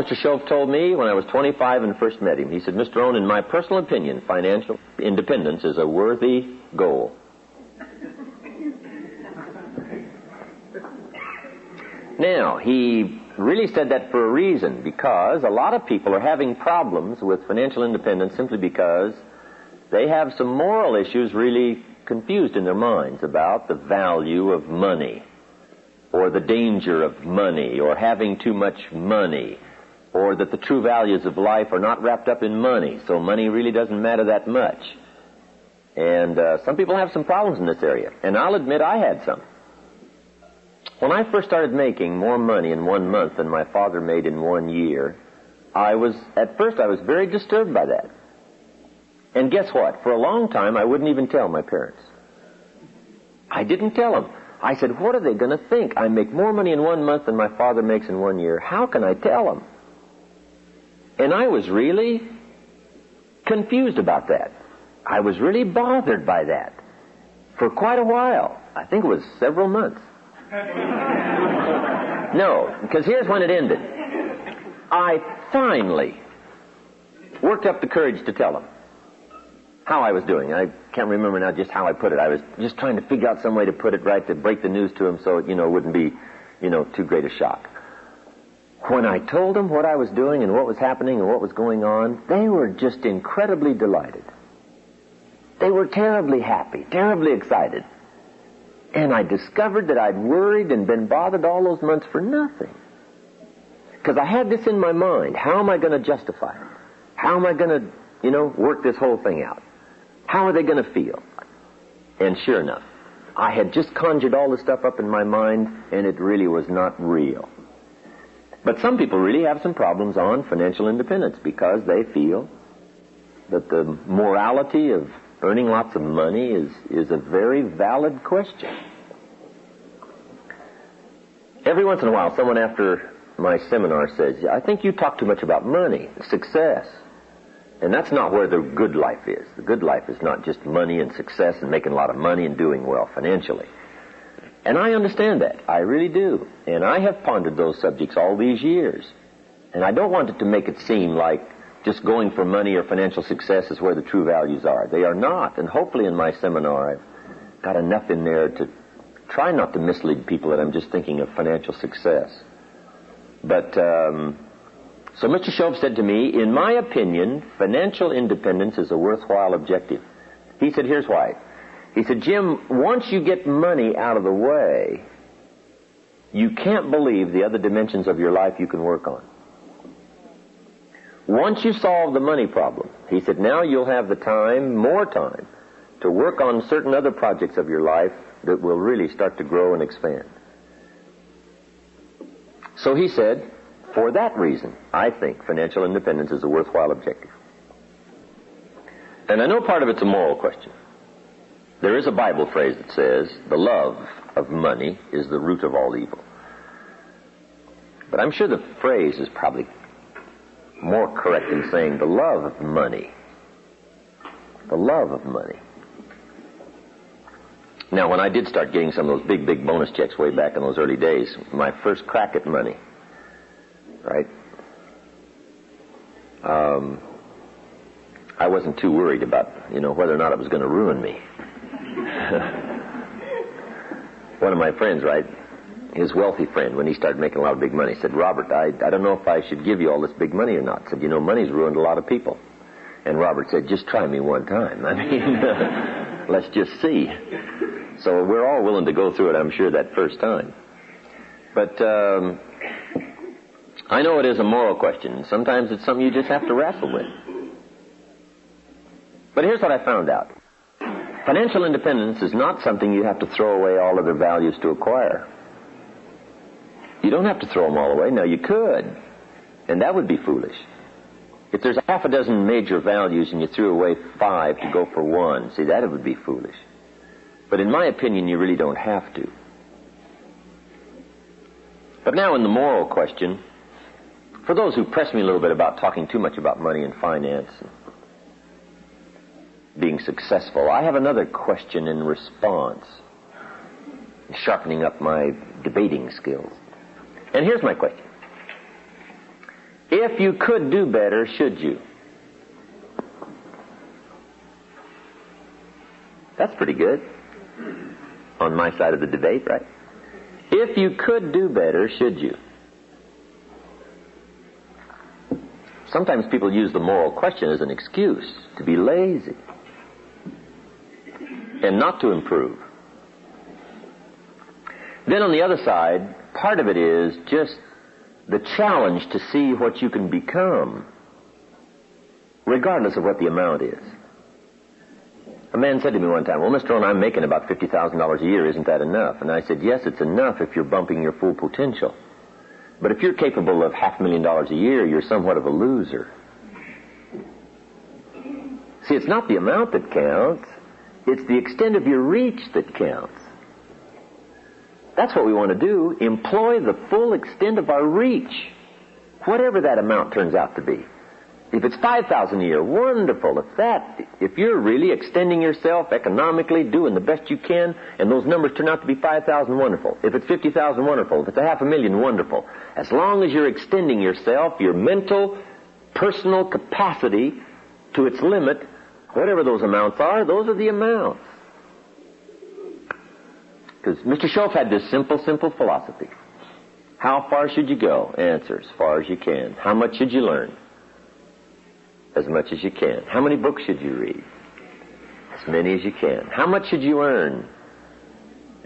Mr. Shove told me when I was 25 and first met him. He said, Mr. Owen, in my personal opinion, financial independence is a worthy goal. Now, he really said that for a reason, because a lot of people are having problems with financial independence simply because they have some moral issues really confused in their minds about the value of money, or the danger of money, or having too much money, or that the true values of life are not wrapped up in money, so money really doesn't matter that much. And some people have some problems in this area, and I'll admit I had some. When I first started making more money in 1 month than my father made in 1 year, at first I was very disturbed by that. And guess what? For a long time, I wouldn't even tell my parents. I didn't tell them. I said, what are they going to think? I make more money in 1 month than my father makes in 1 year. How can I tell them? And I was really confused about that. I was really bothered by that for quite a while. I think it was several months. No, because here's when it ended. I finally worked up the courage to tell them how I was doing. I can't remember now just how I put it. I was just trying to figure out some way to put it right, to break the news to them so it, wouldn't be, too great a shock. When I told them what I was doing and what was happening and what was going on, they were just incredibly delighted. They were terribly happy, terribly excited. And I discovered that I'd worried and been bothered all those months for nothing. Because I had this in my mind. How am I going to justify it? How am I going to, work this whole thing out? How are they going to feel? And sure enough, I had just conjured all this stuff up in my mind, and it really was not real. But some people really have some problems on financial independence because they feel that the morality of earning lots of money is a very valid question. Every once in a while, someone after my seminar says, I think you talk too much about money, success. And that's not where the good life is. The good life is not just money and success and making a lot of money and doing well financially. And I understand that. I really do. And I have pondered those subjects all these years. And I don't want it to make it seem like just going for money or financial success is where the true values are. They are not. And hopefully in my seminar I've got enough in there to try not to mislead people that I'm just thinking of financial success. But, so Mr. Shove said to me, in my opinion, financial independence is a worthwhile objective. He said, here's why. He said, Jim, once you get money out of the way, you can't believe the other dimensions of your life you can work on. Once you solve the money problem, he said, now you'll have the time, more time, to work on certain other projects of your life that will really start to grow and expand. So he said, for that reason, I think financial independence is a worthwhile objective. And I know part of it's a moral question. There is a Bible phrase that says, the love of money is the root of all evil. But I'm sure the phrase is probably more correct in saying the love of money. The love of money. Now, when I did start getting some of those big bonus checks way back in those early days, my first crack at money, right? I wasn't too worried about, whether or not it was going to ruin me. One of my friends, right, his wealthy friend, when he started making a lot of big money, said, Robert, I don't know if I should give you all this big money or not. Said, money's ruined a lot of people. And Robert said, just try me one time. I mean, let's just see. So we're all willing to go through it, I'm sure, that first time. But I know it is a moral question. Sometimes it's something you just have to wrestle with. But here's what I found out. Financial independence is not something you have to throw away all other values to acquire. You don't have to throw them all away. Now, you could, and that would be foolish. If there's half a dozen major values and you threw away 5 to go for 1, see, that would be foolish. But in my opinion, you really don't have to. But now in the moral question, for those who press me a little bit about talking too much about money and finance and being successful, I have another question in response, sharpening up my debating skills. And here's my question. If you could do better, should you? That's pretty good. On my side of the debate, right? If you could do better, should you? Sometimes people use the moral question as an excuse to be lazy and not to improve. Then on the other side, part of it is just the challenge to see what you can become, regardless of what the amount is. A man said to me one time, well, Mr. Owen, I'm making about $50,000 a year. Isn't that enough? And I said, yes, it's enough if you're bumping your full potential. But if you're capable of $500,000 a year, you're somewhat of a loser. See, it's not the amount that counts. It's the extent of your reach that counts. That's what we want to do. Employ the full extent of our reach, whatever that amount turns out to be. If it's $5,000 a year, wonderful. If you're really extending yourself economically, doing the best you can, and those numbers turn out to be $5,000, wonderful. If it's $50,000, wonderful. If it's $500,000, wonderful. As long as you're extending yourself, your mental, personal capacity to its limit, whatever those amounts are, those are the amounts. Because Mr. Schoaf had this simple philosophy. How far should you go? Answer, as far as you can. How much should you learn? As much as you can. How many books should you read? As many as you can. How much should you earn?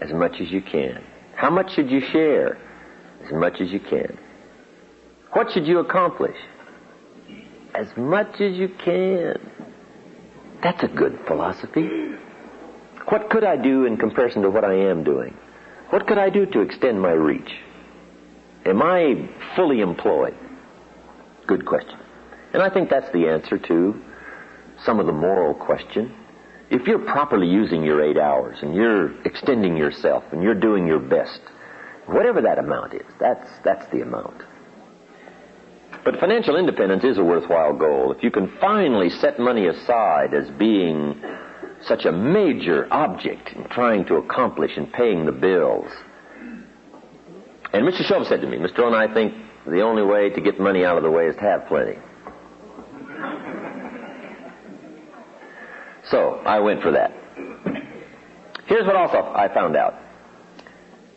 As much as you can. How much should you share? As much as you can. What should you accomplish? As much as you can. That's a good philosophy. What could I do in comparison to what I am doing? What could I do to extend my reach? Am I fully employed? Good question. And I think that's the answer to some of the moral question. If you're properly using your 8 hours and you're extending yourself and you're doing your best, whatever that amount is, that's the amount. But financial independence is a worthwhile goal. If you can finally set money aside as being such a major object in trying to accomplish and paying the bills. And Mr. Schoaf said to me, Mr. Owen, I think the only way to get money out of the way is to have plenty. So I went for that. Here's what also I found out.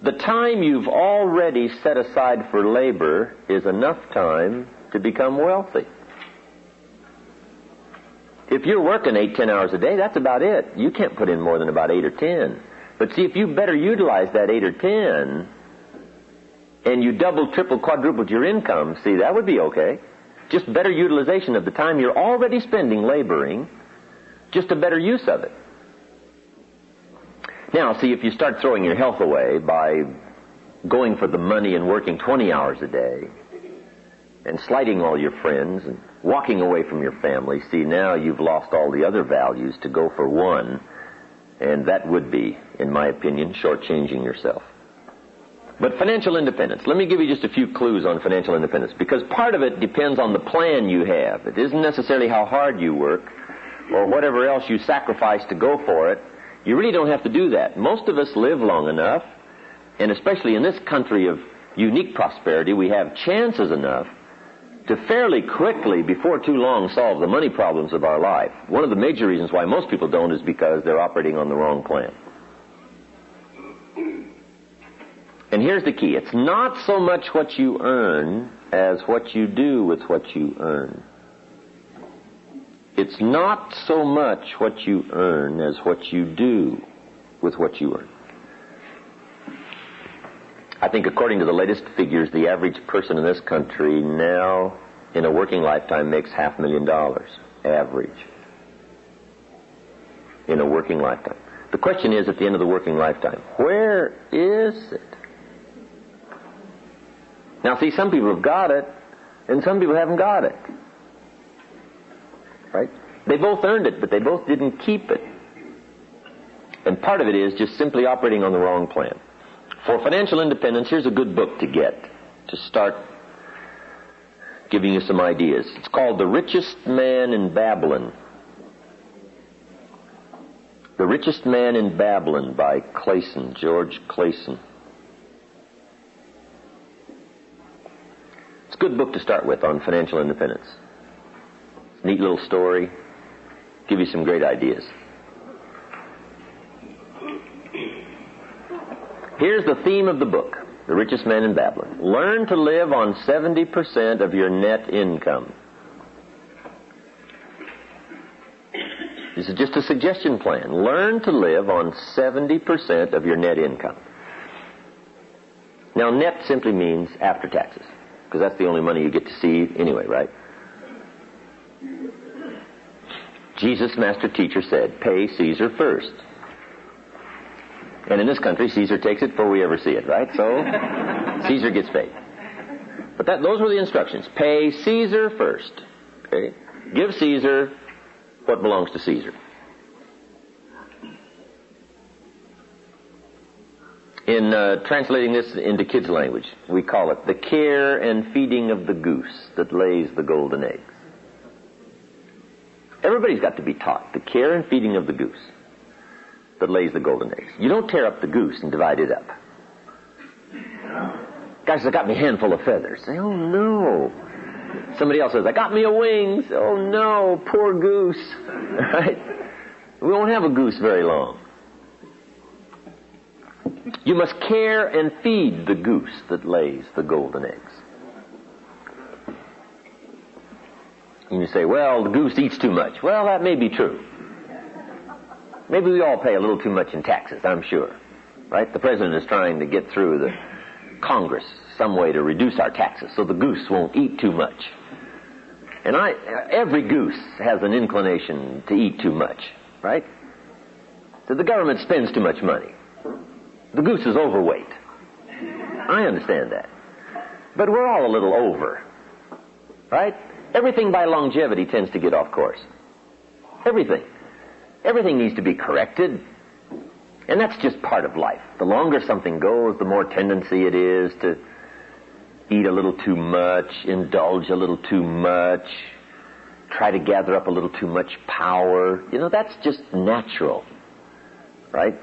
The time you've already set aside for labor is enough time to become wealthy. If you're working 8-10 hours a day, that's about it. You can't put in more than about 8 or 10. But see, if you better utilize that 8 or 10, and you double, triple, quadrupled your income, see, that would be okay. Just better utilization of the time you're already spending laboring, just a better use of it. Now, see, if you start throwing your health away by going for the money and working 20 hours a day, and slighting all your friends, and walking away from your family, see, now you've lost all the other values to go for one, and that would be, in my opinion, shortchanging yourself. But financial independence, let me give you just a few clues on financial independence, because part of it depends on the plan you have. It isn't necessarily how hard you work, or whatever else you sacrifice to go for it. You really don't have to do that. Most of us live long enough, and especially in this country of unique prosperity, we have chances enough to fairly quickly, before too long, solve the money problems of our life. One of the major reasons why most people don't is because they're operating on the wrong plan. And here's the key. It's not so much what you earn as what you do with what you earn. It's not so much what you earn as what you do with what you earn. I think according to the latest figures, the average person in this country now, in a working lifetime, makes $500,000. Average. In a working lifetime. The question is, at the end of the working lifetime, where is it? Now, see, some people have got it, and some people haven't got it. Right? They both earned it, but they both didn't keep it. And part of it is just simply operating on the wrong plan. For financial independence, here's a good book to get, to start giving you some ideas. It's called The Richest Man in Babylon. The Richest Man in Babylon by Clayson, George Clayson. a good book to start with on financial independence. Neat little story. Give you some great ideas. Here's the theme of the book, The Richest Man in Babylon. Learn to live on 70% of your net income. This is just a suggestion plan. Learn to live on 70% of your net income. Now, net simply means after taxes, because that's the only money you get to see anyway, right? Jesus, master teacher, said, pay Caesar first. And in this country, Caesar takes it before we ever see it, right? So, Caesar gets paid. But those were the instructions. Pay Caesar first. Okay? Give Caesar what belongs to Caesar. In translating this into kids' language, we call it the care and feeding of the goose that lays the golden eggs. Everybody's got to be taught the care and feeding of the goose that lays the golden eggs. You don't tear up the goose and divide it up. Guys, I got me a handful of feathers. Say, oh no. Somebody else says, I got me a wing. Say, oh no, poor goose. Right? We won't have a goose very long. You must care and feed the goose that lays the golden eggs. And you say, well, the goose eats too much. Well, that may be true. Maybe we all pay a little too much in taxes, I'm sure. Right? The president is trying to get through the Congress some way to reduce our taxes so the goose won't eat too much. And every goose has an inclination to eat too much, right? So the government spends too much money. The goose is overweight. I understand that. But we're all a little over, right? Everything by longevity tends to get off course. Everything. Everything needs to be corrected. And that's just part of life. The longer something goes, the more tendency it is to eat a little too much, indulge a little too much, try to gather up a little too much power. You know, that's just natural, right?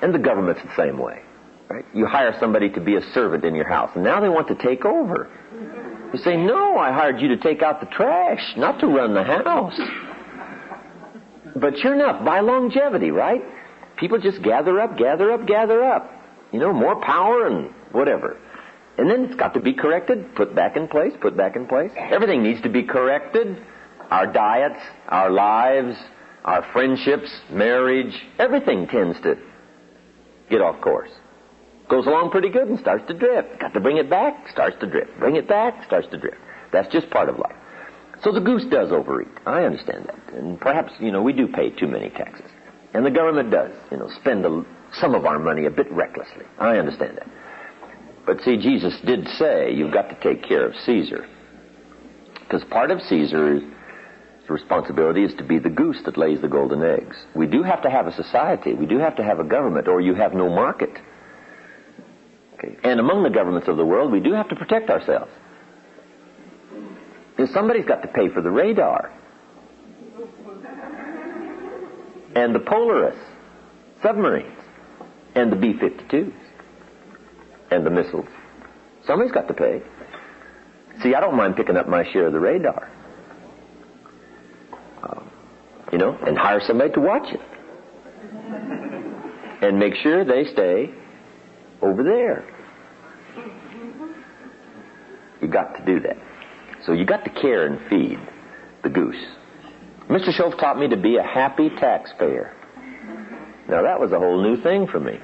And the government's the same way, right? You hire somebody to be a servant in your house, and now they want to take over. You say, no, I hired you to take out the trash, not to run the house. But sure enough, by longevity, right? People just gather up. You know, more power and whatever. And then it's got to be corrected, put back in place. Everything needs to be corrected. Our diets, our lives, our friendships, marriage, everything tends to get off course. Goes along pretty good and starts to drift. Got to bring it back, starts to drift. Bring it back, starts to drift. That's just part of life. So the goose does overeat. I understand that. And perhaps, you know, we do pay too many taxes. And the government does, you know, spend some of our money a bit recklessly. I understand that. But see, Jesus did say you've got to take care of Caesar. Because part of Caesar's responsibility is to be the goose that lays the golden eggs. We do have to have a society. We do have to have a government, or you have no market. Okay. And among the governments of the world, we do have to protect ourselves. Because somebody's got to pay for the radar. And the Polaris submarines. And the B-52s. And the missiles. Somebody's got to pay. See, I don't mind picking up my share of the radar. You know, and hire somebody to watch it. And make sure they stay over there. You got to do that. So you got to care and feed the goose. Mr. Schultz taught me to be a happy taxpayer. Now that was a whole new thing for me.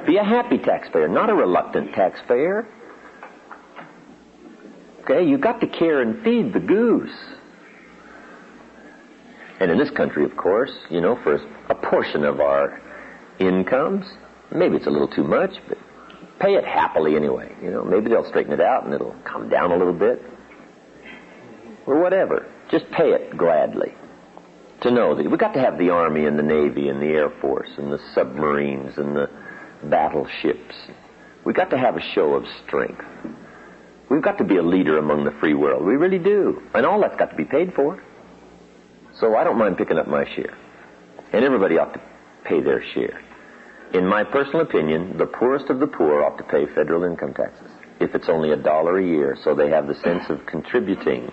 Be a happy taxpayer, not a reluctant taxpayer. Okay, you got to care and feed the goose. And in this country, of course, you know, for a portion of our incomes, maybe it's a little too much, but pay it happily anyway. You know, maybe they'll straighten it out and it'll come down a little bit. Or whatever. Just pay it gladly. To know that we've got to have the Army and the Navy and the Air Force and the submarines and the battleships. We've got to have a show of strength. We've got to be a leader among the free world. We really do. And all that's got to be paid for. So I don't mind picking up my share. And everybody ought to pay their share. In my personal opinion, the poorest of the poor ought to pay federal income taxes. if it's only $1 a year, so they have the sense of contributing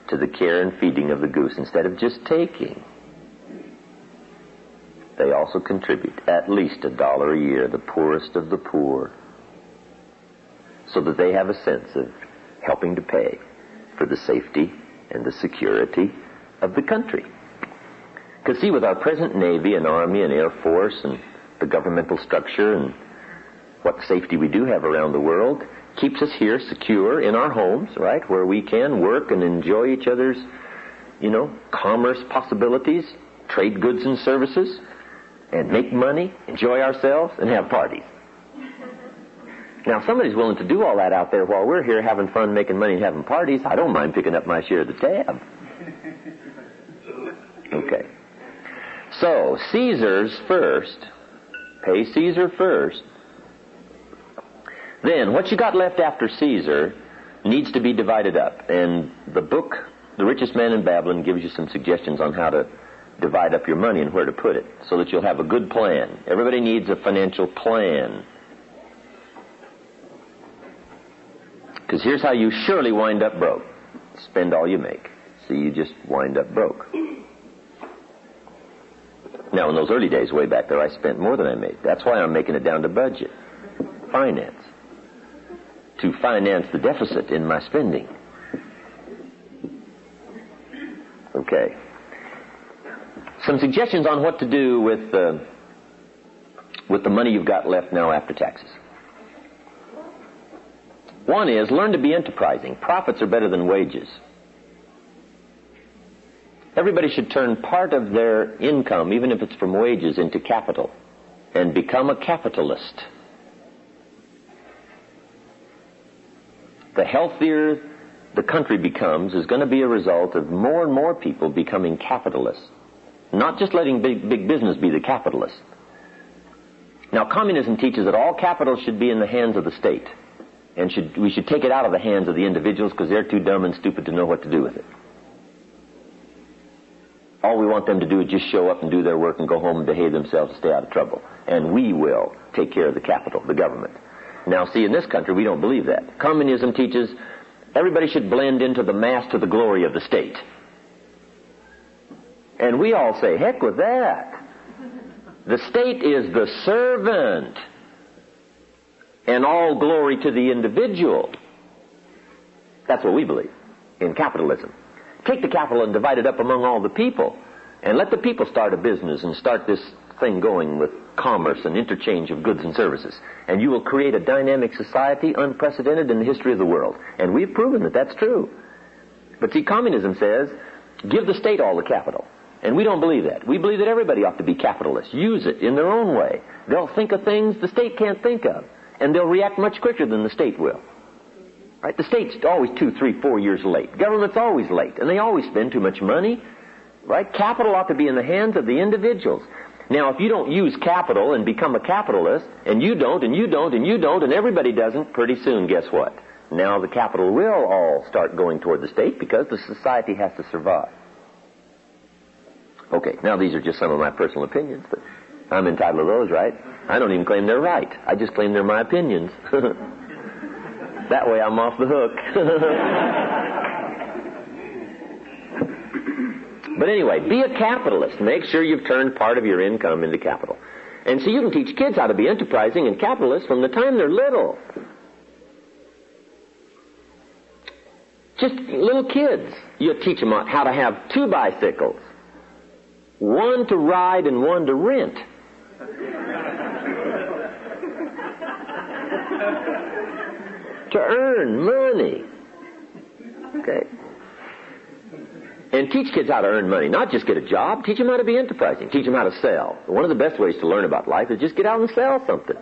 to the care and feeding of the goose instead of just taking. They also contribute at least $1 a year, the poorest of the poor, so that they have a sense of helping to pay for the safety and the security of the country. Because see, with our present Navy and Army and Air Force and the governmental structure and what safety we do have around the world, keeps us here secure in our homes, right, where we can work and enjoy each other's, commerce possibilities, trade goods and services, and make money, enjoy ourselves, and have parties. Now, if somebody's willing to do all that out there while we're here having fun, making money, and having parties, I don't mind picking up my share of the tab. Okay. So, Caesar's first. Pay Caesar first. Then, what you got left after Caesar needs to be divided up. And the book, The Richest Man in Babylon, gives you some suggestions on how to divide up your money and where to put it so that you'll have a good plan. Everybody needs a financial plan. Because here's how you surely wind up broke. Spend all you make. So you just wind up broke. Now, in those early days, way back there, I spent more than I made. That's why I'm making it down to budget. Finance. To finance the deficit in my spending. Okay. Some suggestions on what to do with the money you've got left now after taxes. One is, learn to be enterprising. Profits are better than wages. Everybody should turn part of their income, even if it's from wages, into capital and become a capitalist. The healthier the country becomes is going to be a result of more and more people becoming capitalists, not just letting big business be the capitalist. Now, communism teaches that all capital should be in the hands of the state, and we should take it out of the hands of the individuals because they're too dumb and stupid to know what to do with it. All we want them to do is just show up and do their work and go home and behave themselves and stay out of trouble. And we will take care of the capital, the government. Now, see, in this country, we don't believe that. Communism teaches everybody should blend into the mass to the glory of the state. And we all say, heck with that. The state is the servant, and all glory to the individual. That's what we believe in capitalism. Take the capital and divide it up among all the people, and let the people start a business and start this thing going with commerce and interchange of goods and services. And you will create a dynamic society unprecedented in the history of the world. And we've proven that that's true. But see, communism says, give the state all the capital. And we don't believe that. We believe that everybody ought to be capitalists. Use it in their own way. They'll think of things the state can't think of. And they'll react much quicker than the state will. Right? The state's always 2, 3, 4 years late. Government's always late. And they always spend too much money. Right? Capital ought to be in the hands of the individuals. Now, if you don't use capital and become a capitalist, and you don't, and you don't, and you don't, and everybody doesn't, pretty soon, guess what? Now the capital will all start going toward the state because the society has to survive. Okay, now these are just some of my personal opinions, but I'm entitled to those, right? I don't even claim they're right. I just claim they're my opinions. That way I'm off the hook. But anyway, be a capitalist. Make sure you've turned part of your income into capital. And so you can teach kids how to be enterprising and capitalists from the time they're little. Just little kids. You teach them how to have 2 bicycles. One to ride and one to rent. To earn money. Okay. And teach kids how to earn money, not just get a job. Teach them how to be enterprising. Teach them how to sell. One of the best ways to learn about life is just get out and sell something.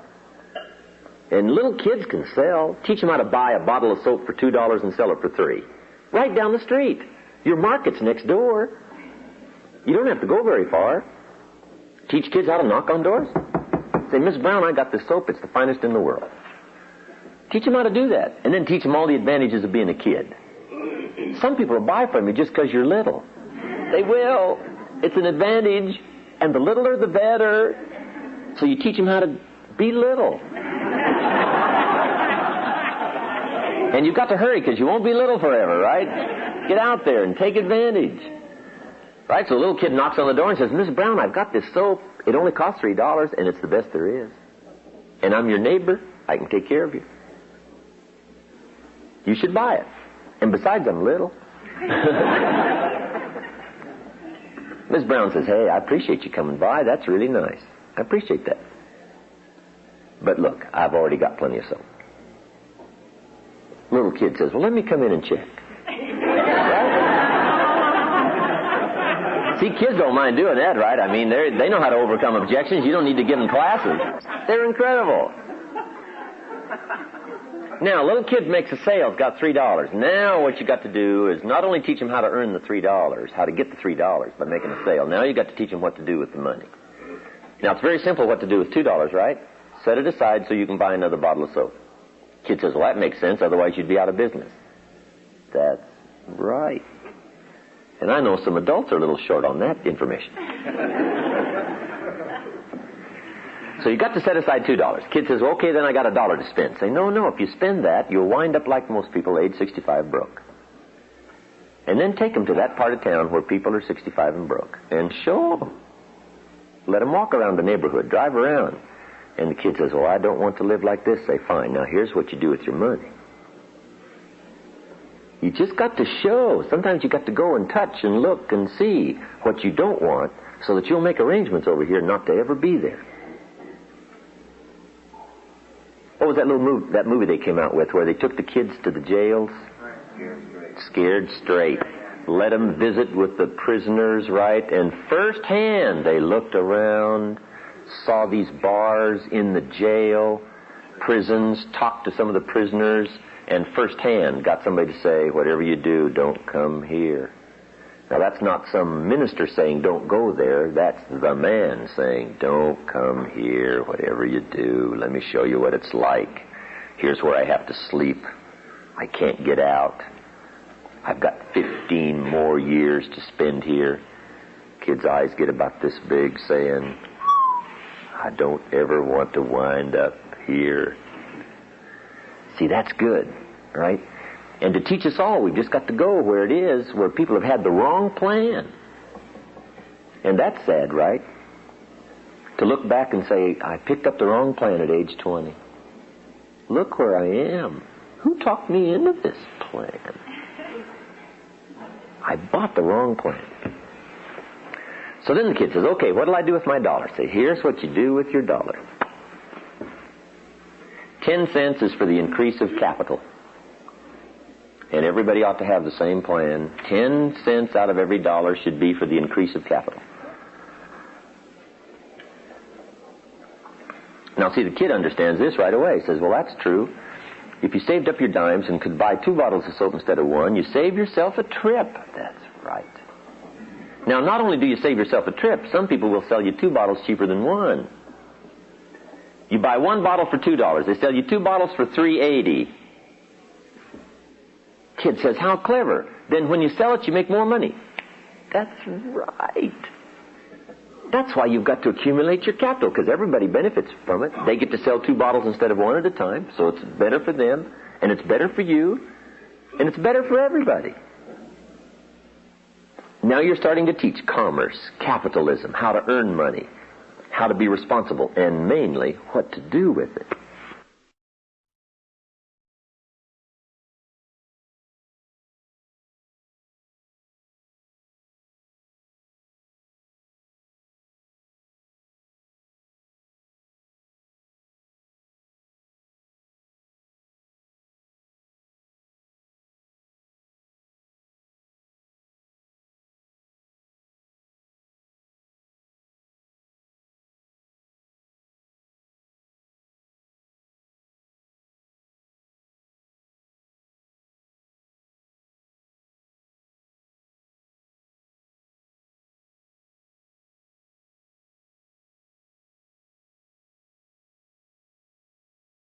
And little kids can sell. Teach them how to buy a bottle of soap for $2 and sell it for $3. Right down the street. Your market's next door. You don't have to go very far. Teach kids how to knock on doors. Say, Miss Brown, I got this soap. It's the finest in the world. Teach them how to do that. And then teach them all the advantages of being a kid. Some people will buy from you just because you're little. They will. It's an advantage. And the littler, the better. So you teach them how to be little. And you've got to hurry because you won't be little forever, right? Get out there and take advantage. Right? So a little kid knocks on the door and says, Miss Brown, I've got this soap. It only costs $3 and it's the best there is. And I'm your neighbor. I can take care of you. You should buy it. And besides, I'm little. Miss Brown says, hey, I appreciate you coming by. That's really nice. I appreciate that. But look, I've already got plenty of soap. Little kid says, well, let me come in and check. Right? See, kids don't mind doing that, right? I mean, they know how to overcome objections. You don't need to give them classes. They're incredible. Now, a little kid makes a sale, it's got $3. Now what you got to do is not only teach them how to earn the $3, how to get the $3 by making a sale. Now you got to teach them what to do with the money. Now, it's very simple what to do with $2, right? Set it aside so you can buy another bottle of soap. Kid says, well, that makes sense, otherwise you'd be out of business. That's right. And I know some adults are a little short on that information. So you got to set aside $2. Kid says, well, okay, then I got $1 to spend. Say, no, if you spend that, you'll wind up like most people, age 65, broke. And then take them to that part of town where people are 65 and broke. And show them. Let them walk around the neighborhood, drive around. And the kid says, well, I don't want to live like this. Say, fine, now here's what you do with your money. You just got to show. Sometimes you got to go and touch and look and see what you don't want so that you'll make arrangements over here not to ever be there. What was that movie they came out with where they took the kids to the jails? Scared Straight. Let them visit with the prisoners, right? And firsthand they looked around, saw these bars in the jail, prisons, talked to some of the prisoners, and firsthand got somebody to say, whatever you do, don't come here. Now that's not some minister saying don't go there. That's the man saying don't come here. Whatever you do, let me show you what it's like. Here's where I have to sleep. I can't get out. I've got 15 more years to spend here. Kids' eyes get about this big saying, I don't ever want to wind up here. See, that's good, right? And to teach us all, we've just got to go where it is, where people have had the wrong plan. And that's sad, right? To look back and say, I picked up the wrong plan at age 20. Look where I am. Who talked me into this plan? I bought the wrong plan. So then the kid says, okay, what'll I do with my $1? Say, here's what you do with your $1. 10 cents is for the increase of capital. And everybody ought to have the same plan. 10 cents out of every $1 should be for the increase of capital. Now, see, the kid understands this right away. He says, well, that's true. If you saved up your dimes and could buy 2 bottles of soap instead of 1, you save yourself a trip. That's right. Now, not only do you save yourself a trip, some people will sell you 2 bottles cheaper than 1. You buy 1 bottle for $2. They sell you 2 bottles for $3.80. Kid says, how clever. Then when you sell it, you make more money. That's right. That's why you've got to accumulate your capital, because everybody benefits from it. They get to sell 2 bottles instead of 1 at a time, so it's better for them, and it's better for you, and it's better for everybody. Now you're starting to teach commerce, capitalism, how to earn money, how to be responsible, and mainly what to do with it.